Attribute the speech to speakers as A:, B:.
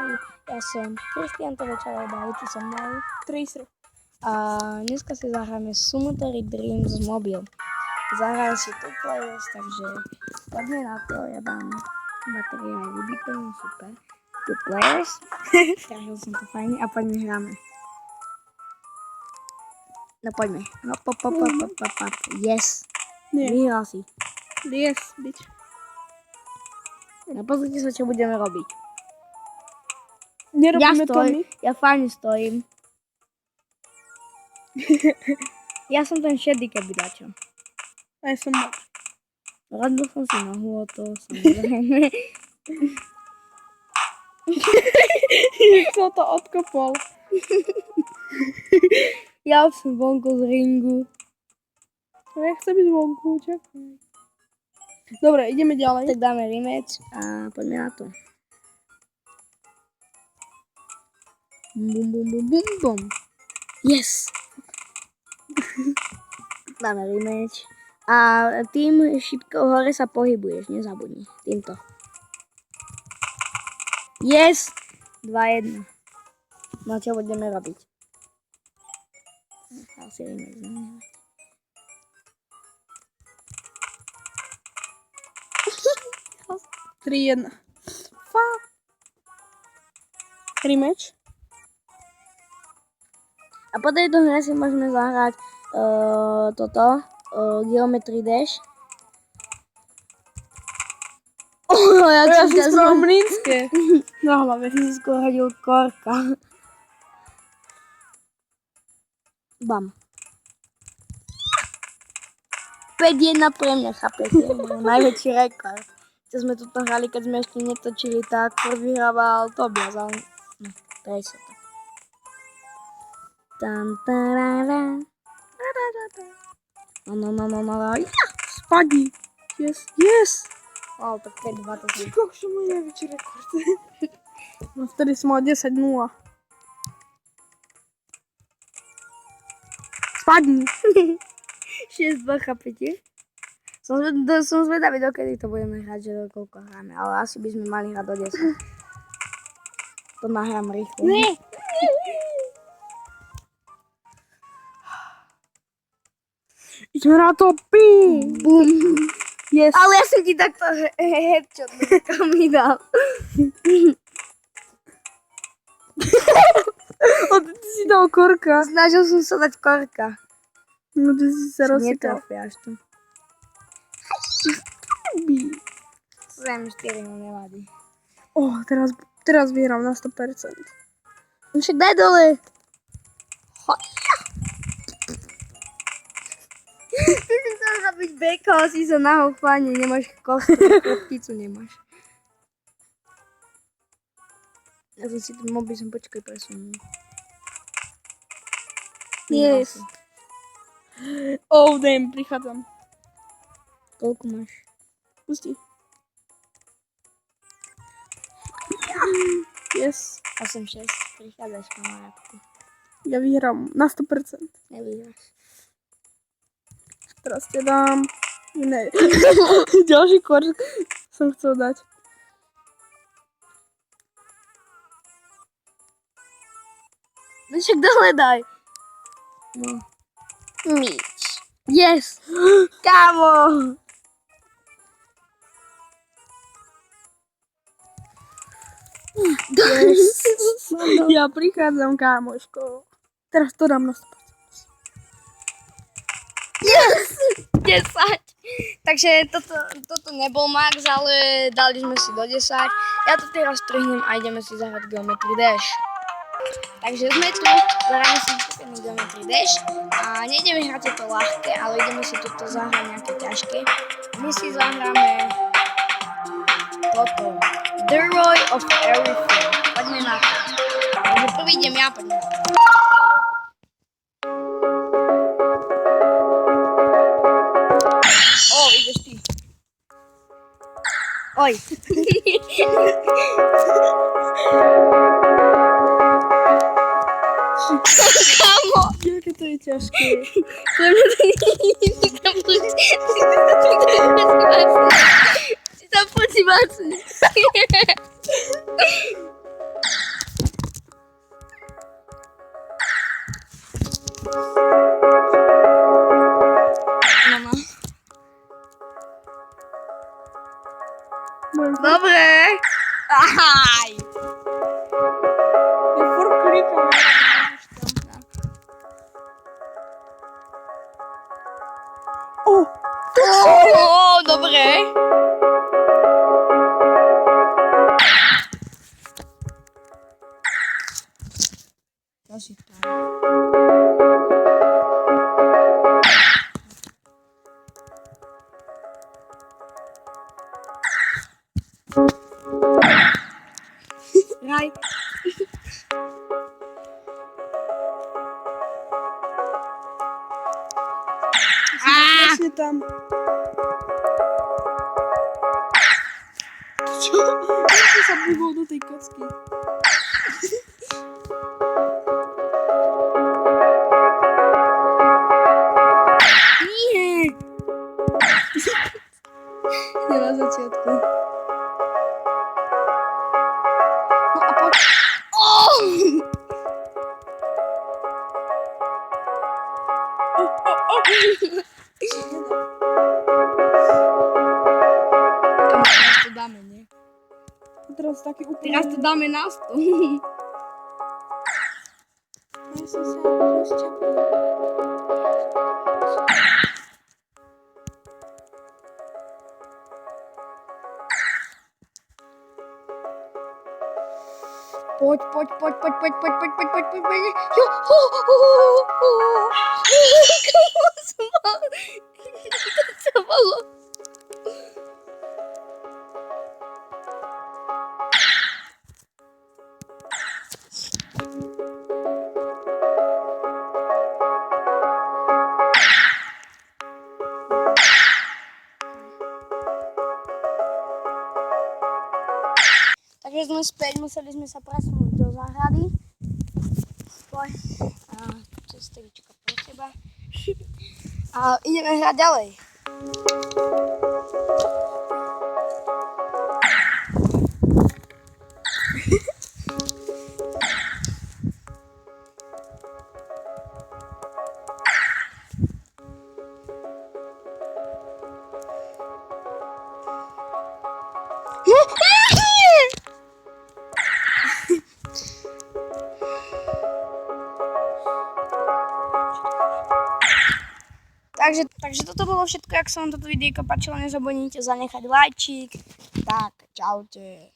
A: Rossi, ja som Kristian, to večera dajte so mnou.
B: Tracer.
A: A dneska si zahráme Summatory Dreams Mobile. Zahráme si Two Players, takže poďme na to, ja dám batéria aj vybitú, super. Two Players, strahil som to fajne a poďme hráme. No poďme, hop, hop, hop, hop, hop, hop, hop. Yes,
B: Nie.
A: vyhral si.
B: Yes, bitch.
A: No pozrite sa, čo budeme robiť.
B: Nerobíme to my.
A: Ja fajne stojím. Ja som ten šedý, keby dačo.
B: A ja som mal.
A: Radil som si nohu o to, samozrejme.
B: Kto to odkopol?
A: Ja už som vonku z ringu.
B: Ja chcem ísť vonku, čakaj. Dobre, ideme ďalej.
A: Tak dáme rematch a poďme na to. Bum, bum, bum, bum, bum. Yes! Dáme rematch. A tým šipkou hore sa pohybuješ, nezabudni. Týmto. Yes! 2-1. No čo budeme robiť? Asi rematch, no.
B: 3-1. Fuck. Rematch.
A: A po tejto hre si môžeme zahrať Geometry Dash.
B: Ja si spravil mlínske. Na hlave.
A: Si skôr hodil korka. Bam. 5-1 pre mňa, chápete? Môj najväčší rekord. Čo sme tuto hrali, keď sme ešte netočili, tak vyhrával Tobias, ale no, to je to. Tam, tarara. No.
B: Spadni. Yes, yes.
A: O, tak 5-2 to je.
B: Koľko som môj najväčší rekord. No vtedy som mal 10-0. Spadni.
A: 6-2, chápete? Som zvedavý, dokedy to budeme hrať, že do koľko hráme, ale asi by sme mali hrať do 10. To nahrám rýchlo.
B: Nie. Ideme na to,
A: Bum.
B: Yes.
A: Ale ja som ti takto headshot mi dal.
B: Ty si dal korka.
A: Snažil som sa dať korka.
B: No ty si sa rozsekal.
A: Netrafiaš to. 7-4 mu nevadí.
B: Teraz vyhrám na 100%.
A: No však daj dole. Ty si chcel zabiť beka, ale si sa nahol fajne, nemáš kostru, nemáš. Ja som si ten mobil počkaj presunul.
B: Yes. Oh damn, prichádzam.
A: Koľko máš?
B: Pusti. Yes.
A: 8-6, prichádzaš kamarátku.
B: Ja vyhrám na 100%.
A: Nevyhráš.
B: Teraz te dám. Ne. Ďalší kork som chcel dať.
A: No však dole daj. No. Míč. Yes. Kámo.
B: Yes. Ja prichádzam, kámoško. Teraz to dám na 100%.
A: Yes! 10. Takže toto nebol max, ale dali sme si do 10. Ja to teraz strihnem a ideme si zahrať Geometry Dash. Takže sme tu, zahráme si Geometry Dash a nejdeme hrať to ľahké, ale ideme si tuto zahrať nejaké ťažké. My si zahráme toto. The Roy of Everything. Poďme na to. Takže prvý idem ja, poďme na to. Ideš ty. Oj. Kámo.
B: Jaké to je ťažké.
A: Pre mňa to nie je. Si tam poď si vácni. Aj!
B: Ja furt klikam. O!
A: Dobre. Ja si tam. Raj.
B: Presne tam. Čo? Ja som sa búhol do tej kocky.
A: Nie.
B: Nie na začiatku.
A: No a poď. Oh! Teraz to dáme, nie?
B: A teraz taký úplne...
A: Teraz to dáme na stôl.
B: Ja som sa rozčapila.
A: Poď. Jo, to sa malo. Takže sme späť, museli sme sa presunúť do záhrady. Poď. A cestrička pre teba. A ideme hrať ďalej. Takže toto bolo všetko, ak sa vám toto videjko páčilo, nezabudnite zanechať lajčík. Tak, čaute.